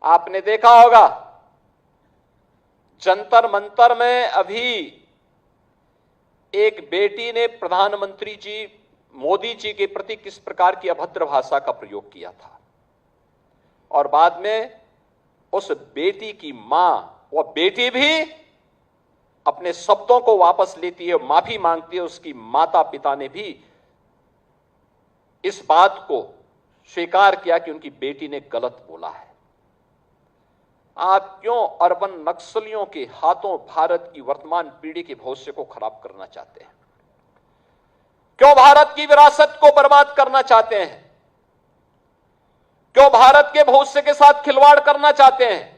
आपने देखा होगा जंतर मंतर में अभी एक बेटी ने प्रधानमंत्री जी मोदी जी के प्रति किस प्रकार की अभद्र भाषा का प्रयोग किया था और बाद में उस बेटी की मां, वह बेटी भी अपने शब्दों को वापस लेती है, माफी मांगती है। उसकी माता पिता ने भी इस बात को स्वीकार किया कि उनकी बेटी ने गलत बोला है। आप क्यों अर्बन नक्सलियों के हाथों भारत की वर्तमान पीढ़ी के भविष्य को खराब करना चाहते हैं? क्यों भारत की विरासत को बर्बाद करना चाहते हैं? क्यों भारत के भविष्य के साथ खिलवाड़ करना चाहते हैं?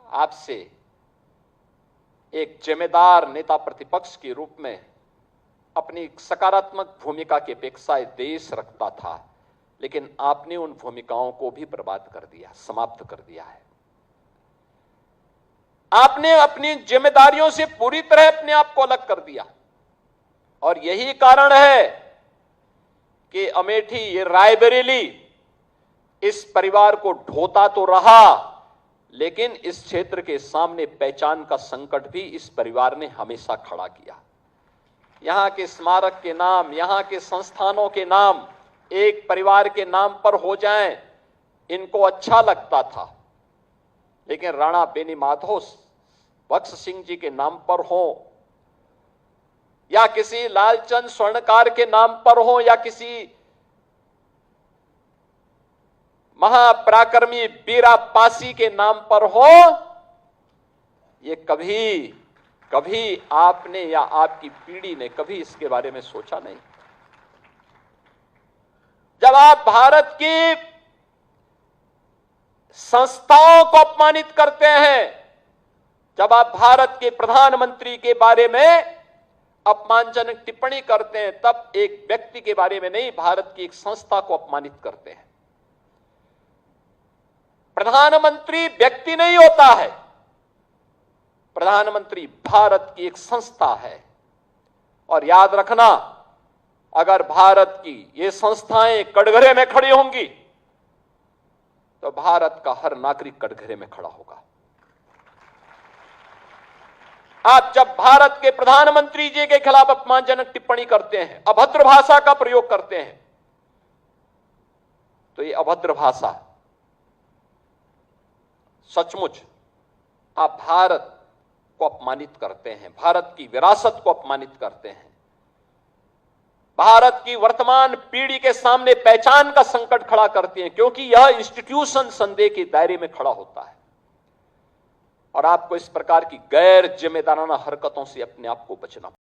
आपसे एक जिम्मेदार नेता प्रतिपक्ष के रूप में अपनी सकारात्मक भूमिका की अपेक्षा देश रखता था, लेकिन आपने उन भूमिकाओं को भी बर्बाद कर दिया, समाप्त कर दिया है। आपने अपनी जिम्मेदारियों से पूरी तरह अपने आप को अलग कर दिया और यही कारण है कि अमेठी, ये रायबरेली इस परिवार को ढोता तो रहा, लेकिन इस क्षेत्र के सामने पहचान का संकट भी इस परिवार ने हमेशा खड़ा किया। यहां के स्मारक के नाम, यहां के संस्थानों के नाम एक परिवार के नाम पर हो जाएं, इनको अच्छा लगता था, लेकिन राणा बेनीमाधव बख्श सिंह जी के नाम पर हो या किसी लालचंद स्वर्णकार के नाम पर हो या किसी महापराक्रमी बीरा पासी के नाम पर हो, ये कभी आपने या आपकी पीढ़ी ने कभी इसके बारे में सोचा नहीं। जब आप भारत की संस्थाओं को अपमानित करते हैं, जब आप भारत के प्रधानमंत्री के बारे में अपमानजनक टिप्पणी करते हैं, तब एक व्यक्ति के बारे में नहीं, भारत की एक संस्था को अपमानित करते हैं। प्रधानमंत्री व्यक्ति नहीं होता है, प्रधानमंत्री भारत की एक संस्था है। और याद रखना, अगर भारत की ये संस्थाएं कटघरे में खड़ी होंगी तो भारत का हर नागरिक कटघरे में खड़ा होगा। आप जब भारत के प्रधानमंत्री जी के खिलाफ अपमानजनक टिप्पणी करते हैं, अभद्र भाषा का प्रयोग करते हैं, तो ये अभद्र भाषा सचमुच आप भारत को अपमानित करते हैं, भारत की विरासत को अपमानित करते हैं, भारत की वर्तमान पीढ़ी के सामने पहचान का संकट खड़ा करते हैं, क्योंकि यह इंस्टीट्यूशन संदेह के दायरे में खड़ा होता है। और आपको इस प्रकार की गैर जिम्मेदाराना हरकतों से अपने आप को बचना